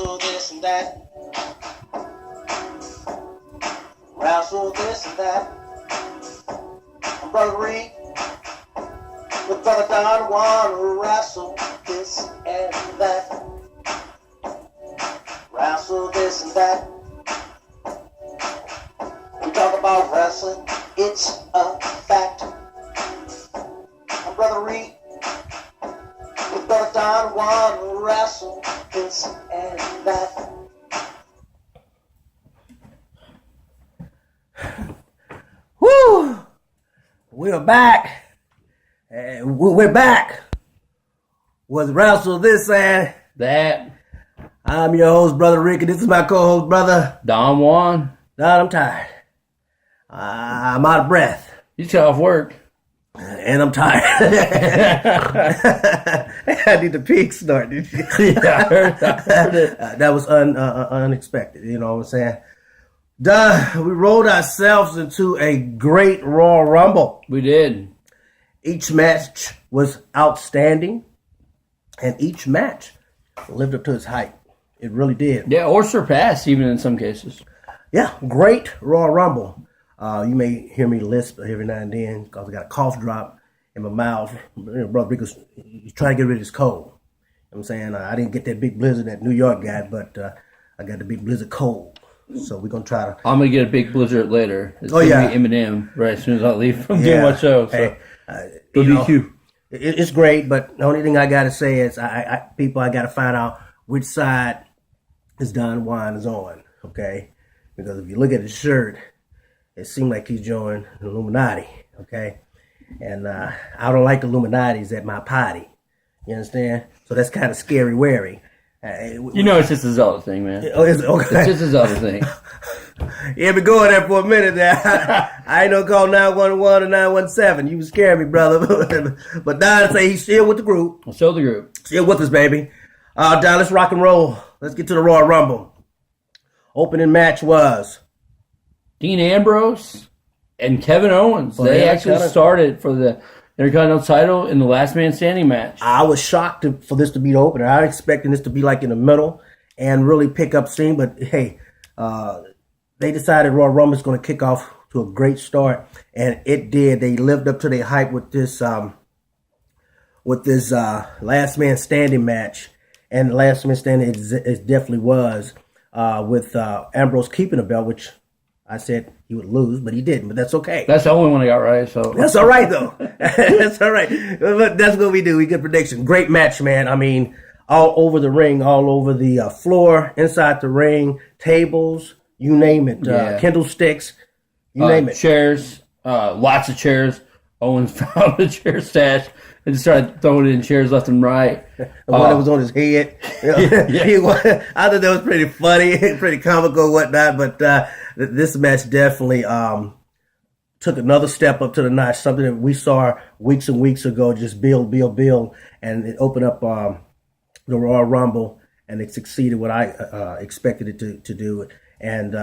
Wrestle this and that. Wrestle this and that. I'm Brother Reed with Brother Don. Want to wrestle this and that. Wrestle this and that. We talk about wrestling, it's a fact. I'm Brother Reed with Brother Don. Want to wrestle this and that. Woo! We're back. We're back with Wrestle This and That. I'm your host, Brother Rick, and this is my co-host, Brother Don Juan. Don. I'm tired. I'm out of breath. You got off work. And I'm tired. I need the pig snort, did you? Yeah, I heard it. That was unexpected, you know what I'm saying? Don, we rolled ourselves into a great Royal Rumble. We did. Each match was outstanding, and each match lived up to its hype. It really did. Yeah, or surpassed even in some cases. Yeah, great Royal Rumble. You may hear me lisp every now and then because I got a cough drop in my mouth. You know, Brother Rick he's trying to get rid of his cold. You know what I'm saying? I didn't get that big blizzard that New York got, but I got the big blizzard cold. So we're going to try to... I'm going to get a big blizzard later. It's going to be Eminem right as soon as I leave from doing my show. So. Hey, BBQ. It's great, but the only thing I got to say is I got to find out which side this Don Juan is on, okay? Because if you look at his shirt, it seems like he's joined the Illuminati, okay? And I don't like the Illuminati's at my party. You understand? So that's kind of scary-wary. You know it's just a Zelda thing, man. Oh, is it? Okay. It's just a Zelda thing. Yeah, been going there for a minute there. I ain't no call 911 or 917. You was scaring me, brother. But Don say he's still with the group. Still the group. Still with us, baby. Don, let's rock and roll. Let's get to the Royal Rumble. Opening match was Dean Ambrose and Kevin Owens. They actually started for the Intercontinental title in the last man standing match. I was shocked for this to be the opener. I was expecting this to be like in the middle and really pick up steam. But hey, they decided Royal Rumble is going to kick off to a great start, and it did. They lived up to their hype with this last man standing match, and the last man standing it definitely was with Ambrose keeping the belt, which I said he would lose, but he didn't. But that's okay. That's the only one I got right. So that's all right, though. That's all right. But that's what we do. We get prediction. Great match, man. I mean, all over the ring, all over the floor, inside the ring, tables, you name it. Candlesticks, you name it. Chairs, lots of chairs. Owens found a chair stash and started throwing in chairs left and right. The one that was on his head. You know, I thought that was pretty funny, pretty comical, whatnot. But this match definitely took another step up to the notch. Something that we saw weeks and weeks ago, just build, and it opened up the Royal Rumble, and it succeeded what I expected it to do. And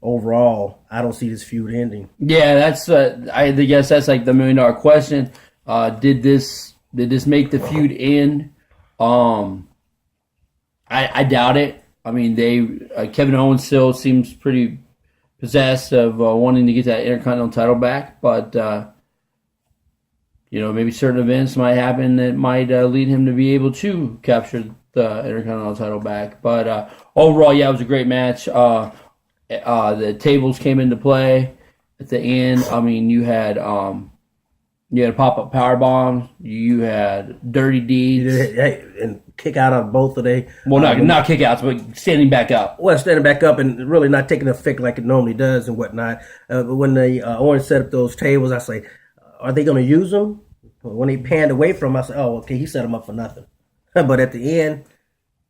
overall, I don't see this feud ending. Yeah, that's I guess that's like the $1 million question. Did this make the feud end? I doubt it. I mean, Kevin Owens still seems pretty possessed of wanting to get that Intercontinental title back, but maybe certain events might happen that might lead him to be able to capture the Intercontinental title back. But overall, yeah, it was a great match. The tables came into play at the end. I mean, you had pop-up power bombs. You had dirty deeds. And kick out on both of they. Well, not kick outs, but standing back up. Well, standing back up and really not taking effect like it normally does and whatnot. But when they Orange set up those tables, I say, are they going to use them? When they panned away from them, I said, oh, okay, he set them up for nothing. But at the end,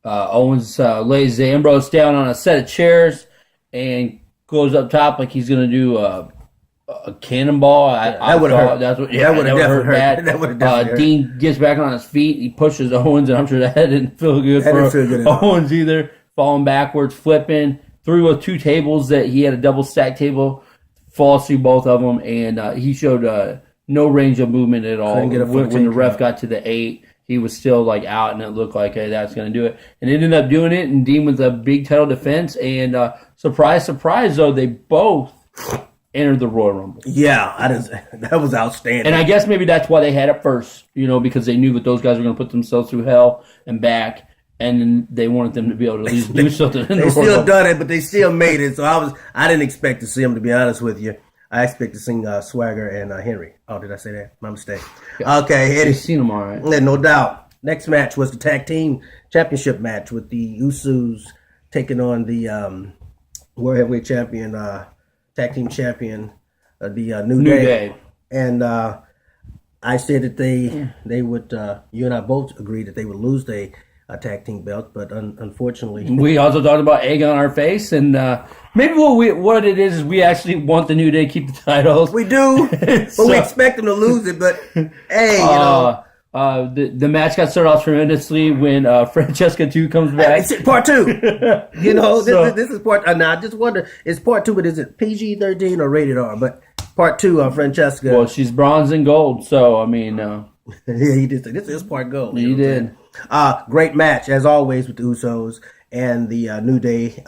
Owens lays Ambrose down on a set of chairs and goes up top like he's going to do a cannonball. That would have hurt. That would have hurt bad. That would have definitely hurt. Dean gets back on his feet. He pushes Owens, and I'm sure that didn't feel good Owens either. Falling backwards, flipping through with two tables that he had a double stack table, falls through both of them, and he showed no range of movement at all. When the ref got to the 8, he was still like out, and it looked like, hey, that's going to do it. And it ended up doing it, and Dean with a big title defense. And surprise, surprise, though, they both entered the Royal Rumble. Yeah, that was outstanding. And I guess maybe that's why they had it first, because they knew that those guys were going to put themselves through hell and back, and then they wanted them to be able to at least do something. They still done it, but they still made it. So I didn't expect to see them, to be honest with you. I expect to see Swagger and Henry. Oh, did I say that? My mistake. Yeah. Okay, Eddie. You've seen them all right. Yeah, no doubt. Next match was the tag team championship match with the Usos taking on the World Heavyweight Champion, tag team champion, the New Day. And I said that they would. You and I both agreed that they would lose the tag team belt, but unfortunately, we also talked about egg on our face, and maybe what it is we actually want the New Day to keep the titles. We do, but we expect them to lose it. But hey, the match got started off tremendously when Francesca 2 comes back. It's part 2. This is part. Now I just wonder, is part 2? But is it PG-13 or rated R? But part 2 of Francesca. Well, she's bronze and gold, so I mean, yeah, he did say this is part gold. He did. Great match as always with the Usos and the New Day.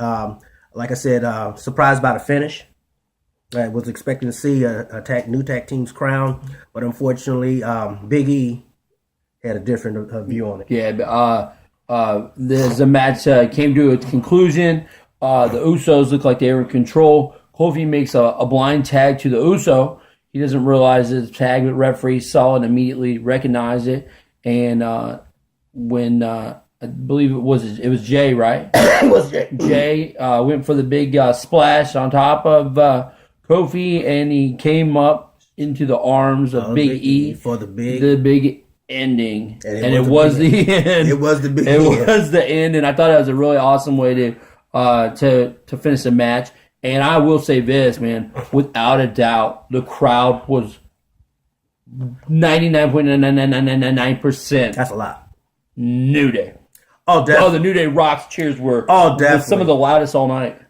Like I said, surprised by the finish. I was expecting to see a new tag team's crown, but unfortunately, Big E had a different view on it. Yeah, the match came to a conclusion. The Usos looked like they were in control. Kofi makes a blind tag to the Uso. He doesn't realize it's a tag, but referee saw it and immediately recognized it. And when I believe it was Jay, right? It was Jay. Jay went for the big splash on top of Kofi, and he came up into the arms of Big E for the big ending, and it was the end. It was the big. It was the end, and I thought it was a really awesome way to finish the match. And I will say this, man, without a doubt, the crowd was 99.99999%. That's a lot. New Day. Oh, definitely. Oh, the New Day Rocks cheers were definitely some of the loudest all night.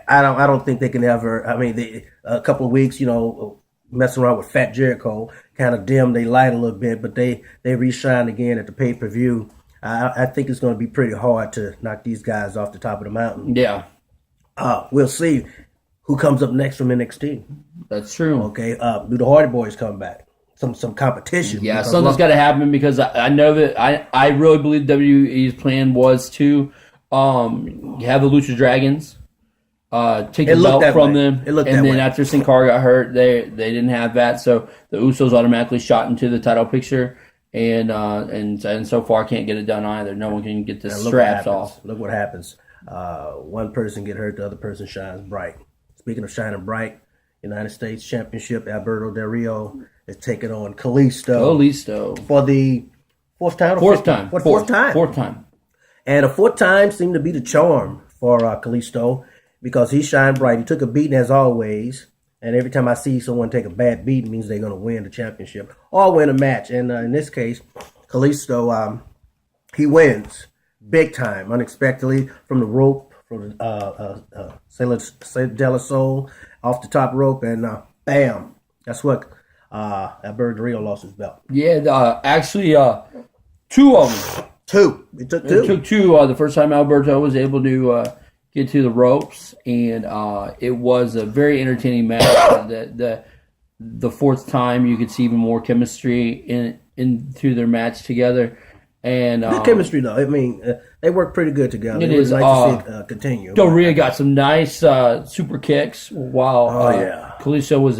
I don't think they can ever. I mean, a couple of weeks, messing around with Fat Jericho, kind of dimmed their light a little bit, but they re-shined again at the pay-per-view. I think it's going to be pretty hard to knock these guys off the top of the mountain. Yeah. We'll see who comes up next from NXT. That's true. Okay. Do the Hardy Boys come back? Some competition. Yeah, something's got to happen because I know that I really believe WWE's plan was to have the Lucha Dragons take the belt from them, and then after Sin Cara got hurt, they didn't have that, so the Usos automatically shot into the title picture, and so far can't get it done either. No one can get the straps off. Look what happens. One person get hurt, the other person shines bright. Speaking of shining bright, United States Championship, Alberto Del Rio is taking on Kalisto. For the fourth time. Fourth time. And a fourth time seemed to be the charm for Kalisto because he shined bright. He took a beating as always. And every time I see someone take a bad beating, it means they're going to win the championship or win a match. And in this case, Kalisto, he wins big time, unexpectedly from the rope, from Sailor de la Soul off the top rope, and bam. That's what Alberto Del Rio lost his belt. Yeah, actually, 2 of them. 2. It took 2. It took 2. The first time Alberto was able to get to the ropes, and it was a very entertaining match. The fourth time, you could see even more chemistry into their match together. And good chemistry, though. I mean, they work pretty good together. It is nice to see it continue. Del Rio got some nice super kicks while Kalisto was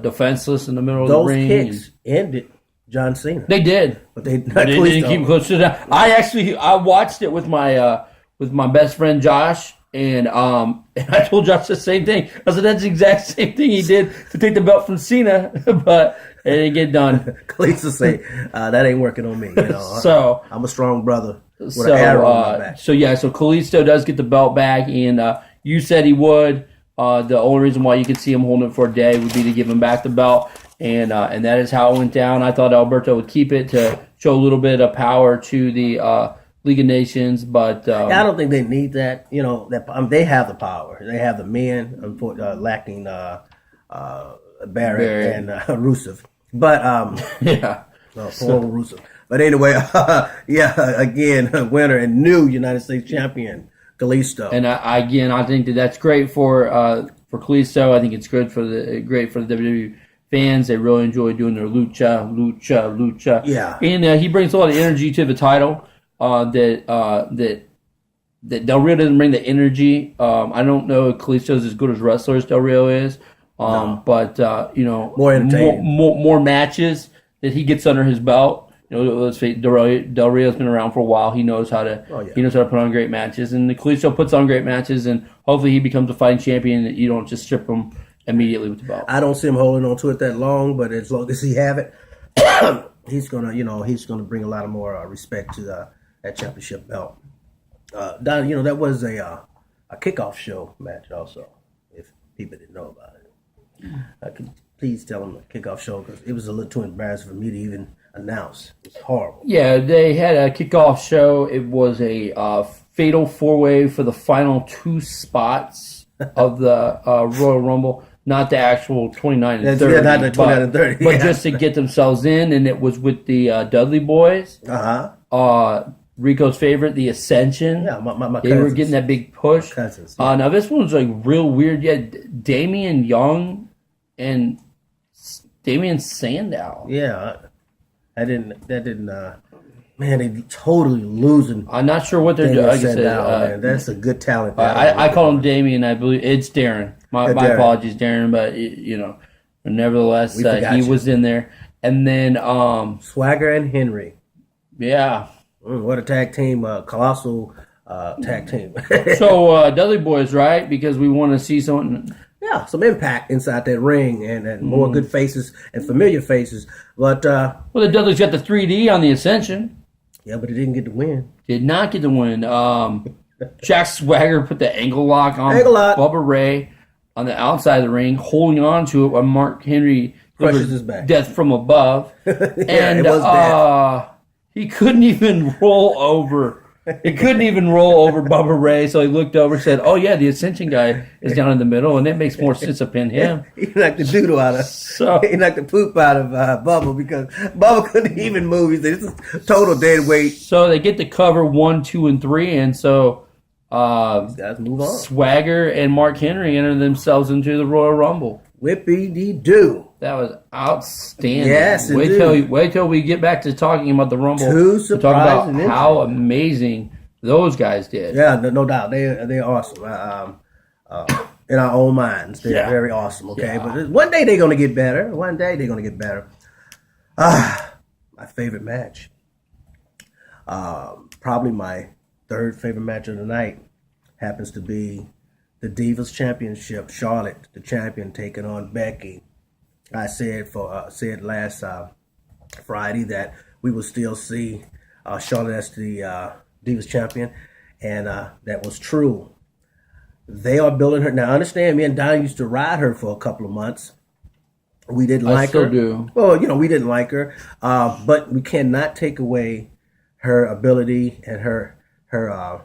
defenseless in the middle of the ring. Those kicks ended John Cena. They did, but they didn't keep him close to that. I watched it with my best friend Josh, and I told Josh the same thing. I said that's the exact same thing he did to take the belt from Cena, but it didn't get done. Kalisto say that ain't working on me. So I'm a strong brother with an arrow on my back. So Kalisto does get the belt back, and you said he would. The only reason why you could see him holding it for a day would be to give him back the belt, and that is how it went down. I thought Alberto would keep it to show a little bit of power to the League of Nations, but I don't think they need that. They have the power. They have the men, lacking Barrett and Rusev. But yeah, Rusev. But anyway, again, winner and new United States champion, Kalisto. And I think that's great for Kalisto. I think it's great for the WWE fans. They really enjoy doing their lucha. Yeah. And he brings a lot of energy to the title. That Del Rio doesn't bring the energy. I don't know if Kalisto's as good as wrestler as Del Rio is. But more entertaining, more matches that he gets under his belt. Let's face it, Del Rio's been around for a while. He knows how to put on great matches, and the Kalisto puts on great matches, and hopefully he becomes a fighting champion. That you don't just strip him immediately with the belt. I don't see him holding on to it that long, but as long as he have it, he's gonna bring a lot of more respect to that championship belt. Don, that was a kickoff show match also. If people didn't know about it. I could please tell them the kickoff show because it was a little too embarrassing for me to even announce. It was horrible. Yeah, they had a kickoff show. It was a fatal four-way for the final 2 spots of the Royal Rumble. Not the actual 29 and 30. Yeah, not the 29 and 30. But just to get themselves in, and it was with the Dudley Boys. RECO's favorite, the Ascension. Yeah, my they were getting that big push. Cousins, yeah. Now this one's like real weird. Yeah, Damian Young and Damian Sandow. Yeah, man, they totally losing. I'm not sure what they're doing. Like man, that's a good talent. I call him Damian. I believe it's Darren. My apologies, Darren, but nevertheless, he was in there. And then Swagger and Henry. Yeah. What a tag team, colossal tag team. So Dudley Boys, right? Because we want to see something. Yeah, some impact inside that ring and more good faces and familiar faces. But the Dudley's got the 3D on the Ascension. Yeah, but he didn't get the win. Did not get the win. Jack Swagger put the ankle lock on Bubba Ray on the outside of the ring, holding on to it while Mark Henry crushes his back. Death from above. And it was death. He couldn't even roll over. He couldn't even roll over Bubba Ray, so he looked over and said, "Oh yeah, the Ascension guy is down in the middle, and it makes more sense to pin him." He knocked the doodle out of. He knocked the poop out of Bubba because Bubba couldn't even move. He said, "This is total dead weight." So they get to cover 1, 2, and 3, and so these guys move on. Swagger and Mark Henry enter themselves into the Royal Rumble. Whippy-dee-doo. That was outstanding. Yes, wait till we get back to talking about the Rumble. To talk about how amazing those guys did. Yeah, no doubt. They're awesome. In our own minds, they're very awesome. Okay, but one day they're gonna get better. My favorite match. Probably my third favorite match of the night happens to be the Divas Championship. Charlotte, the champion, taking on Becky. I said last Friday that we will still see Charlotte as the Divas champion, and that was true. They are building her now. Understand, me and Don used to ride her for a couple of months. We didn't like her. I still do. Well, we didn't like her, but we cannot take away her ability and her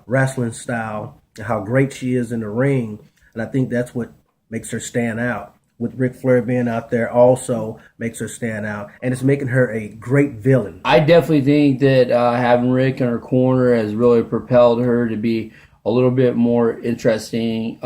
wrestling style and how great she is in the ring, and I think that's what makes her stand out. With Ric Flair being out there also makes her stand out, and it's making her a great villain. I definitely think that having Rick in her corner has really propelled her to be a little bit more interesting.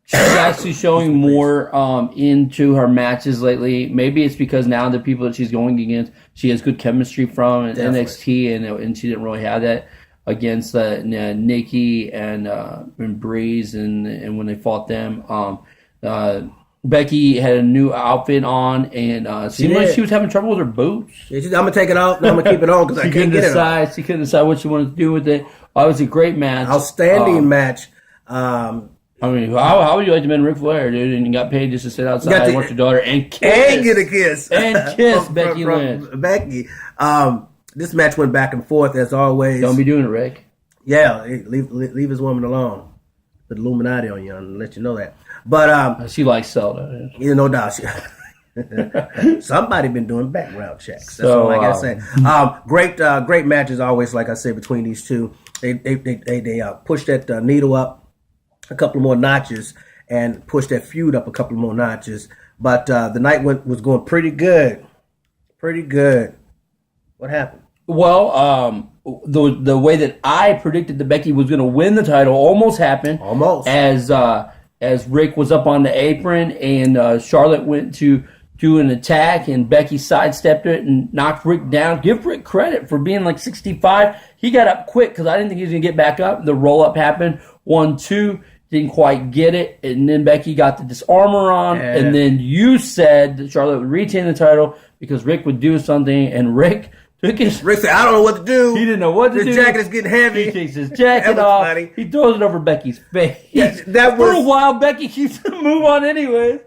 She's actually showing more into her matches lately. Maybe it's because now the people that she's going against, she has good chemistry from in NXT, and she didn't really have that against Nikki and Breeze, and when they fought them, Becky had a new outfit on, and seemed like she was having trouble with her boots. Yeah, I'm gonna take it off. I'm gonna keep it on because I can't get it off. She couldn't decide what she wanted to do with it. It was a great match, outstanding match. I mean, how would you like to meet Ric Flair, dude? And you got paid just to sit outside and watch your daughter and kiss. And get a kiss. And kiss Becky Lynch. Becky. This match went back and forth as always. Don't be doing it, Rick. Yeah, leave his woman alone. Put Illuminati on you and let you know that. But she likes Zelda. No doubt. Somebody been doing background checks. That's all I gotta say. Great matches always, like I said, between these two. They pushed that needle up a couple more notches and pushed that feud up a couple more notches. But the night was going pretty good. Pretty good. What happened? Well, the way that I predicted that Becky was going to win the title almost happened. Almost. As Rick was up on the apron and Charlotte went to do an attack and Becky sidestepped it and knocked Rick down. Give Rick credit for being like 65. He got up quick because I didn't think he was going to get back up. The roll-up happened. 1, 2. Didn't quite get it. And then Becky got the disarmor on. Yeah. And then you said that Charlotte would retain the title because Rick would do something. And Rick took his... Rick said, I don't know what to do. He didn't know what to do. His jacket is getting heavy. He takes his jacket off. Funny. He throws it over Becky's face. That For a while, Becky keeps the move on anyways.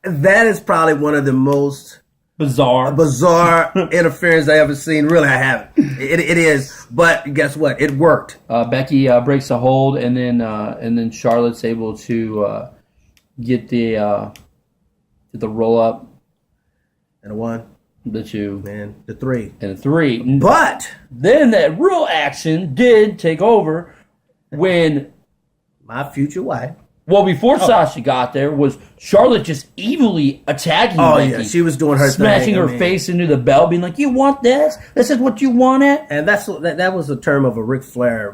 That is probably one of the most Bizarre interference I ever seen. Really, I haven't. It is. But guess what? It worked. Becky breaks a hold, and then Charlotte's able to get the roll up. And a 1. The 2. And the 3. And the 3. But then that real action did take over when my future wife. Well, before Sasha got there, was Charlotte just evilly attacking Becky. Yeah, she was doing her smashing thing. her face into the belt, being like, "You want this? This is what you wanted." And that was a term of a Ric Flair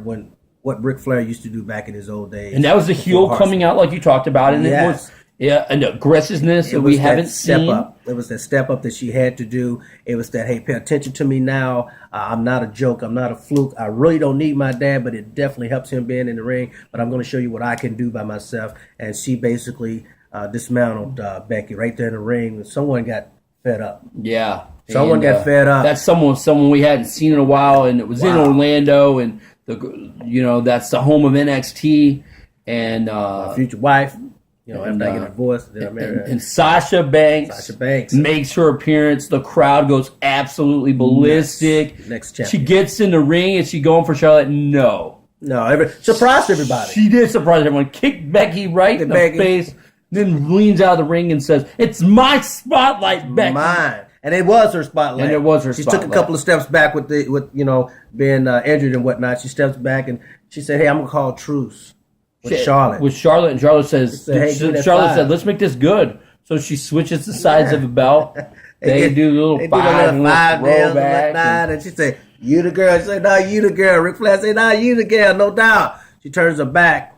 what Ric Flair used to do back in his old days. And that was the heel coming out, like you talked about, and yes. It was an aggressiveness that we haven't step seen. Up. It was that step up that she had to do. It was that, hey, pay attention to me now. I'm not a joke. I'm not a fluke. I really don't need my dad, but it definitely helps him being in the ring. But I'm going to show you what I can do by myself. And she basically dismantled Becky right there in the ring. Someone got fed up. Yeah. Someone got fed up. That's someone we hadn't seen in a while, and it was in Orlando, and that's the home of NXT, and my future wife. After I get divorced, then I married her. And Sasha Banks makes her appearance. The crowd goes absolutely ballistic. Next champion. She gets in the ring. Is she going for Charlotte? No. Surprised everybody. She did surprise everyone. Kicked Becky right in the face, then leans out of the ring and says, "It's my spotlight, Becky." Mine. And it was her spotlight. She took a couple of steps back with being injured and whatnot. She steps back and she said, "Hey, I'm gonna call truce." With Charlotte, and Charlotte says, Charlotte said, "Let's make this good." So she switches the sides of the belt. They do a little five rollback, and she said, "You the girl." She said, "No, you the girl." Ric Flair said, "No, you the girl, no doubt." She turns her back.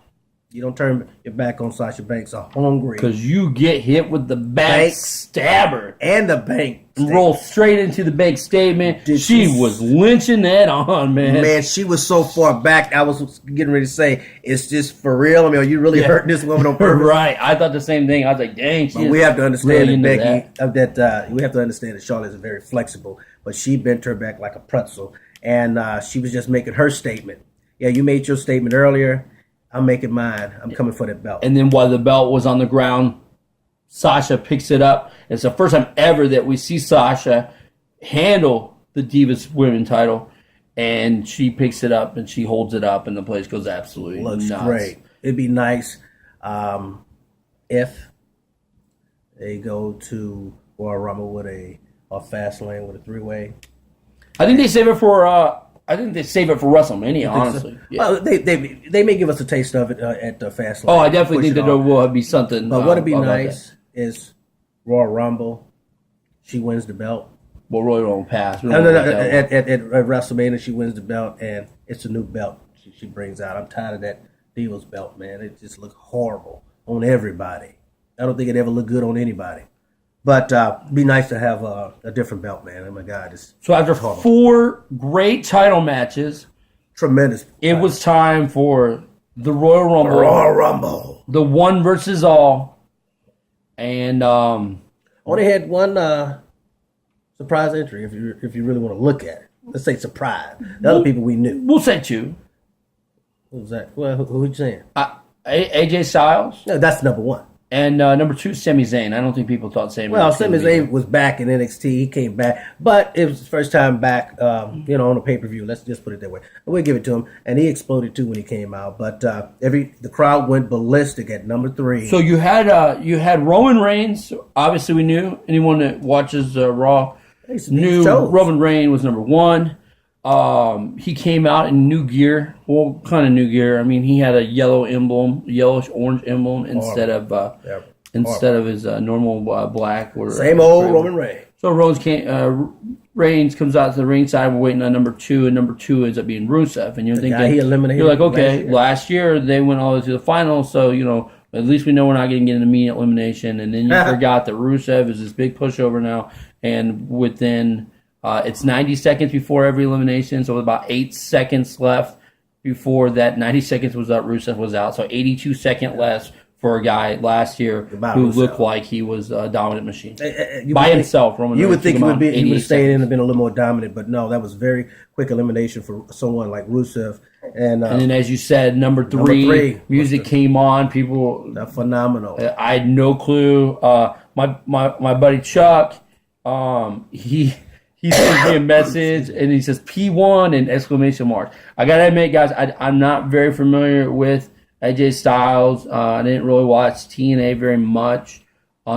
You don't turn your back on Sasha Banks. Are hungry because you get hit with the bank stabber and the bank. Roll straight into the bank statement. She was lynching that on, man. Man, she was so far back. I was getting ready to say, "Is this for real? I mean, are you really hurting this woman on purpose?" Right. I thought the same thing. I was like, "Dang." We have to understand really that we have to understand that Charlotte is very flexible, but she bent her back like a pretzel, and she was just making her statement. Yeah, you made your statement earlier. I'm making mine. I'm coming for that belt. And then while the belt was on the ground, Sasha picks it up. It's the first time ever that we see Sasha handle the Divas Women title. And she picks it up and she holds it up and the place goes absolutely nuts. Looks great. It'd be nice if they go to Royal Rumble with a fast lane with a 3-way. I think they save it for WrestleMania, honestly. So? Yeah. Well, they may give us a taste of it at the Fastlane. Oh, I definitely think that there will be something. But what'd be nice is Royal Rumble. She wins the belt. Well, Royal won't pass. No. At WrestleMania, she wins the belt, and it's a new belt she brings out. I'm tired of that Divas belt, man. It just looks horrible on everybody. I don't think it ever looked good on anybody. But be nice to have a different belt, man. Oh, my God. So after 4 great title matches, tremendous, it was time for the Royal Rumble. Royal Rumble. The one versus all. And only had one surprise entry, if you really want to look at it. Let's say surprise. The other people we knew. We'll say 2. Who was that? Well, who you saying? AJ Styles. No, that's number 1. And number 2, Sami Zayn. I don't think people thought Sami. Well, Sami Zayn was back in NXT. He came back, but it was his first time back. On a pay-per-view. Let's just put it that way. We'll give it to him, and he exploded too when he came out. But the crowd went ballistic at number 3. So you had Roman Reigns. Obviously, we knew anyone that watches Raw knew Roman Reigns was number 1. He came out in new gear. Well, kind of new gear. I mean, he had a yellow emblem, yellowish orange emblem instead of instead of his normal black. Or Same old Roman Reigns. So Reigns comes out to the ringside. We're waiting on number 2, and number 2 ends up being Rusev. And you're thinking, he eliminated you're like, okay, last year they went all the way to the final, so at least we know we're not going to get an immediate elimination. And then you forgot that Rusev is this big pushover now, and within it's 90 seconds before every elimination, so with about 8 seconds left before that 90 seconds was up, Rusev was out. So 82 seconds less for a guy last year who looked like he was a dominant machine. By himself, Roman Reigns. You would think he would stay in and been a little more dominant, but no, that was very quick elimination for someone like Rusev. And then, as you said, number three music came on. People, phenomenal. I had no clue. My buddy Chuck, he sends me a message and he says P1 and exclamation mark. I gotta admit, guys, I'm not very familiar with AJ Styles. I didn't really watch TNA very much,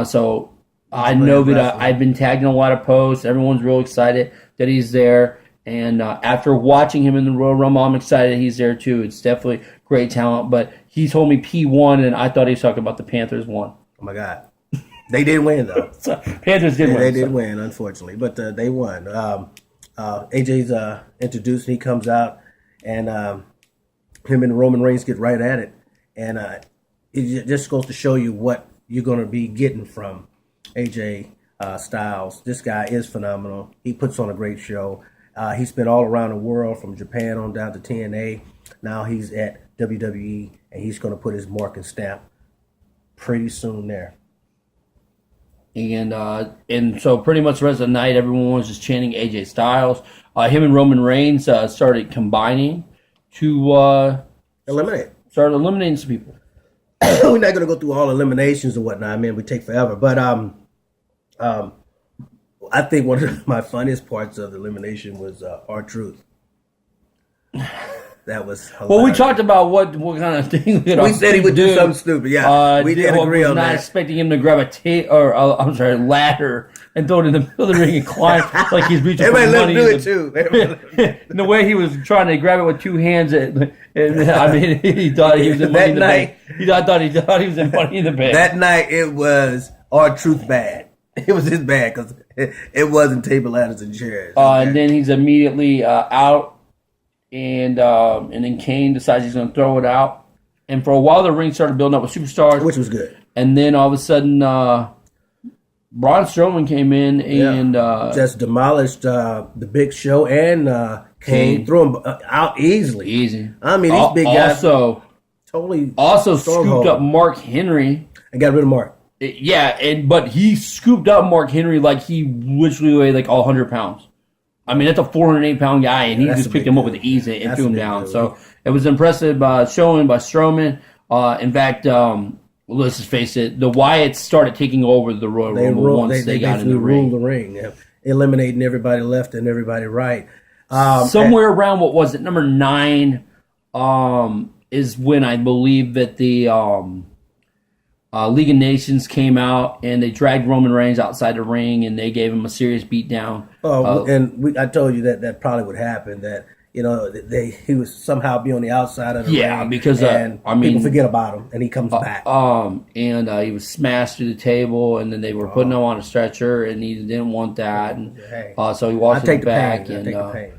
so I know that I've been tagging a lot of posts. Everyone's real excited that he's there, and after watching him in the Royal Rumble, I'm excited he's there too. It's definitely great talent, but he told me P1, and I thought he was talking about the Panthers won. Oh my God. They did win, though. Panthers did win. They did win, unfortunately, but they won. AJ's introduced, and he comes out, and him and Roman Reigns get right at it. And it just goes to show you what you're going to be getting from AJ Styles. This guy is phenomenal. He puts on a great show. He's been all around the world, from Japan on down to TNA. Now he's at WWE, and he's going to put his mark and stamp pretty soon there. And so pretty much the rest of the night, everyone was just chanting AJ Styles. Him and Roman Reigns started combining to start eliminating some people. We're not going to go through all eliminations and whatnot. Man, we take forever. But I think one of my funniest parts of the elimination was R-Truth. That was hilarious. Well, we talked about what kind of thing we said he would do something stupid. Yeah, we did agree on that. Not expecting him to grab a ladder and throw it in the middle of the ring and climb like he's reaching for money. Everybody let him do it too. The way he was trying to grab it with two hands, and I mean, he thought he was in Money in the Bank. I thought he was in Money in the Bank. That night, it was R-Truth bad. It was his bad because it wasn't table ladders and chairs. And then he's immediately out. And then Kane decides he's going to throw it out. And for a while, the ring started building up with superstars. Which was good. And then all of a sudden, Braun Strowman came in and... just demolished the Big Show and Kane. Threw him out easily. Easy. I mean, these big guys totally scooped up Mark Henry. And got rid of Mark. But he scooped up Mark Henry like he literally weighed like 100 pounds. I mean, that's a 408-pound guy, and he just picked him up with ease and threw him down. So it was impressive showing by Strowman. In fact, let's just face it, the Wyatts started taking over the Royal Rumble once they got in the ring. Ruled the ring, eliminating everybody left and everybody right. Somewhere around, what was it, number 9 is when I believe that the League of Nations came out and they dragged Roman Reigns outside the ring and they gave him a serious beatdown. I told you that probably would happen. That he would somehow be on the outside of the ring. Yeah, because people forget about him and he comes back. He was smashed through the table and then they were putting him on a stretcher and he didn't want that. And so he walked back and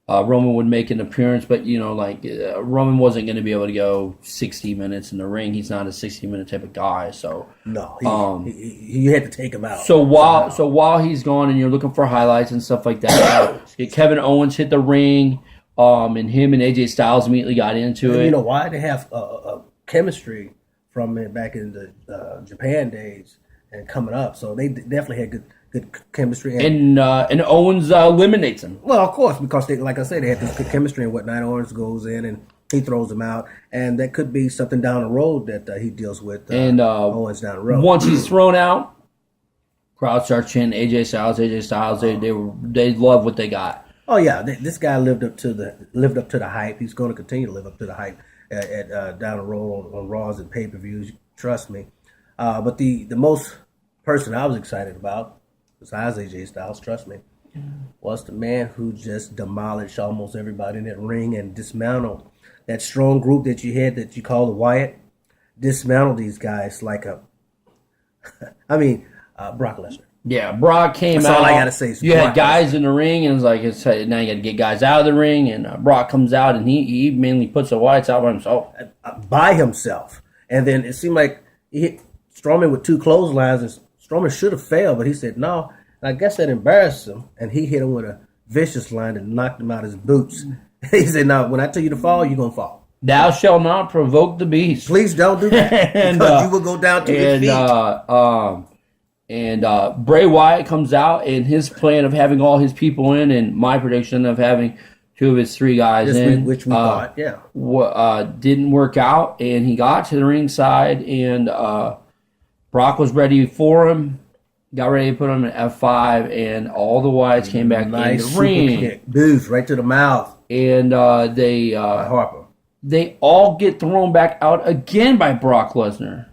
Roman would make an appearance, but Roman wasn't going to be able to go 60 minutes in the ring. He's not a 60-minute type of guy. So no, he had to take him out. So while he's gone and you're looking for highlights and stuff like that, Kevin Owens hit the ring, and him and AJ Styles immediately got into it. You know why? They have chemistry from back in the Japan days and coming up, so they definitely had good chemistry. And Owens eliminates him. Well, of course, because like I said, they had this good chemistry and whatnot. Owens goes in and he throws him out, and that could be something down the road that he deals with. Owens down the road. Once he's thrown out, crowd starts chanting AJ Styles, AJ Styles. They love what they got. Oh yeah, this guy lived up to the hype. He's going to continue to live up to the hype down the road on Raws and pay-per-views. Trust me. But the most person I was excited about, besides AJ Styles, trust me, was the man who just demolished almost everybody in that ring and dismantled that strong group that you had that you call the Wyatt. Dismantled these guys like I mean, Brock Lesnar. Yeah, Brock came That's out. all I gotta say is you Brock had guys in the ring, and it's like now you got to get guys out of the ring. And Brock comes out, and he mainly puts the Wyatts out by himself. By himself. And then it seemed like he hit Strowman with 2 clotheslines, and Strowman should have failed, but he said no. And I guess that embarrassed him, and he hit him with a vicious line and knocked him out his boots. He said, no, when I tell you to fall, you're going to fall. Thou shalt not provoke the beast. Please don't do that, and, because you will go down to your feet. And Bray Wyatt comes out, and his plan of having all his people in, and my prediction of having 2 of his 3 guys in, which we thought, didn't work out. And he got to the ringside, and Brock was ready for him, got ready to put him in F5, and all the Wyatts came back in the ring. Kick. Booth right to the mouth. And Harper. They all get thrown back out again by Brock Lesnar.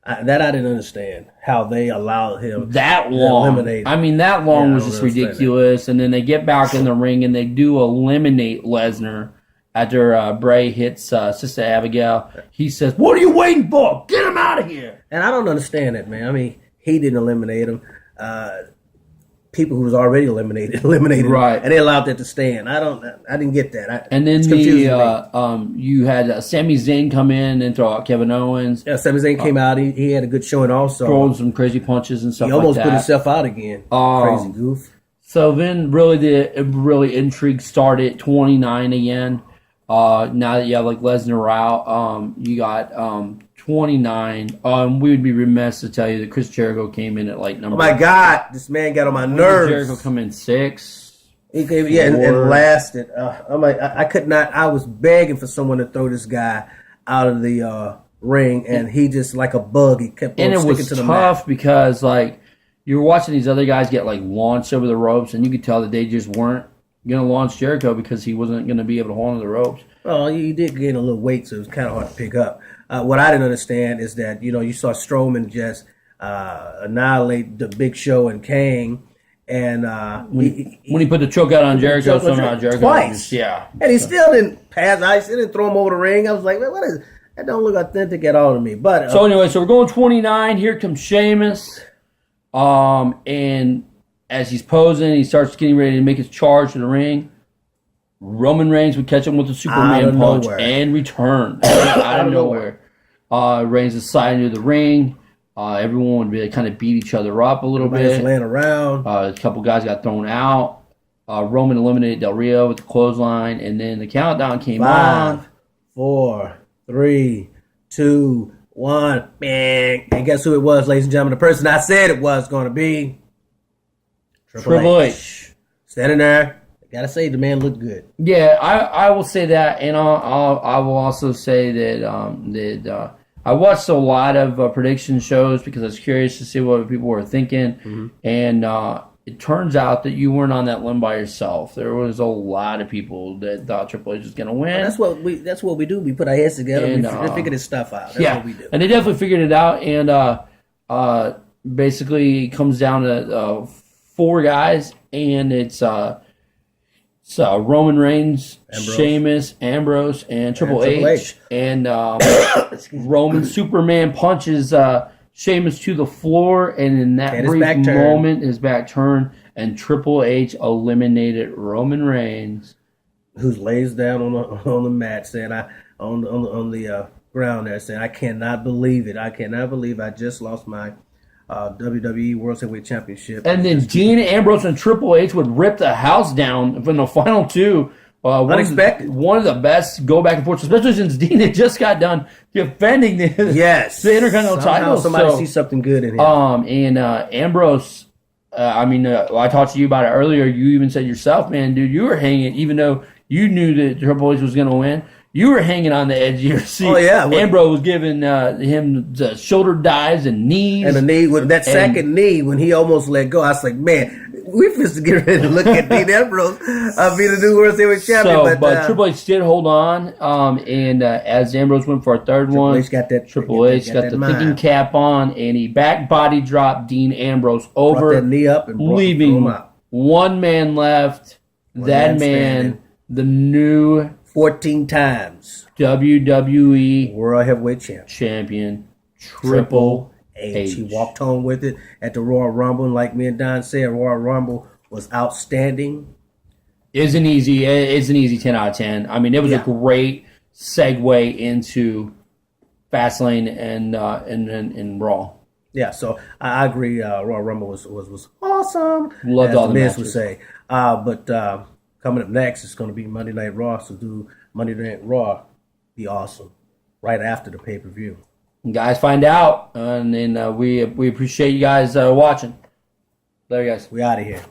That I didn't understand, how they allowed him that long. Eliminate. I mean, that long was just ridiculous. And then they get back in the ring and they do eliminate Lesnar after Bray hits Sister Abigail. He says, "What are you waiting for? Get him out of here!" And I don't understand it, man. I mean, he didn't eliminate him. People who was already eliminated right, him, and they allowed that to stand. I didn't get that. And then you had Sami Zayn come in and throw out Kevin Owens. Yeah, Sami Zayn came out. He had a good showing also. Throwing some crazy punches and stuff like that. He almost put himself out again. Crazy goof. So then really the intrigue started 29 again. Now that you have like Lesnar out, you got 29. We would be remiss to tell you that Chris Jericho came in at like number. Oh my God, this man got on my nerves. Jericho come in 6. He came, and lasted. I'm like, I could not. I was begging for someone to throw this guy out of the ring, and he just like a bug. He kept on sticking to the mat. And it was tough because like you were watching these other guys get like launched over the ropes, and you could tell that they just weren't going to launch Jericho because he wasn't going to be able to hold on to the ropes. Well, he did gain a little weight, so it was kind of hard to pick up. What I didn't understand is that, you saw Strowman just annihilate the Big Show and Kane. And when he put the choke out on Jericho, somehow Jericho twice. Yeah. And he still didn't pass ice. He didn't throw him over the ring. I was like, what is that? Don't look authentic at all to me. But so anyway, we're going 29. Here comes Sheamus. And as he's posing, he starts getting ready to make his charge to the ring. Roman Reigns would catch him with a Superman punch and return out of nowhere. Reigns is sliding into the ring. Everyone would really kind of beat each other up a little bit. Laying around. A couple guys got thrown out. Roman eliminated Del Rio with the clothesline, and then the countdown came on. 5, 4, 3, 2, 1. Bang. And guess who it was, ladies and gentlemen? The person I said it was going to be Triple H. Standing there. Gotta say, the man looked good. Yeah, I will say that, and I will also say that I watched a lot of prediction shows because I was curious to see what people were thinking, and it turns out that you weren't on that limb by yourself. There was a lot of people that thought Triple H was going to win. Well, that's what we do. We put our heads together and we figure this stuff out. That's what we do. And they definitely figured it out, and basically it comes down to 4 guys, and it's Roman Reigns, Sheamus, Ambrose, and Triple H. And Roman Superman punches Sheamus to the floor, and in that brief moment, his back turned, and Triple H eliminated Roman Reigns, who lays down on the mat, saying, on the ground there, saying, "I cannot believe it. I cannot believe I just lost my WWE World Heavyweight Championship." And then Dean Ambrose and Triple H would rip the house down from the final 2. Unexpected. One of the best go back and forth, especially since Dean had just got done defending the Intercontinental title. Somebody sees something good in him. And Ambrose, I talked to you about it earlier. You even said yourself, man, dude, you were hanging, even though you knew that Triple H was going to win. You were hanging on the edge of your seat. Oh, yeah. Ambrose was giving him the shoulder dives and knees. And the knee, with that second knee, when he almost let go, I was like, man, we're supposed to get ready to look at Dean Ambrose be the new World Heavyweight Champion. But Triple H did hold on. And as Ambrose went for a third one, Triple H got the thinking cap on, and he back body dropped Dean Ambrose over, brought that knee up and leaving him out. One man left. That man, the new 14 times WWE World Heavyweight Champion Triple and she walked home with it at the Royal Rumble. And like me and Don said, Royal Rumble was outstanding. It's an easy 10 out of 10. I mean, it was a great segue into Fastlane and Raw. Yeah, so I agree. Royal Rumble was awesome. Loved all the Miz matches. would say. But coming up next is going to be Monday Night Raw. So do Monday Night Raw be awesome right after the pay-per-view. You guys find out, and then we appreciate you guys watching. Later, guys. We out of here.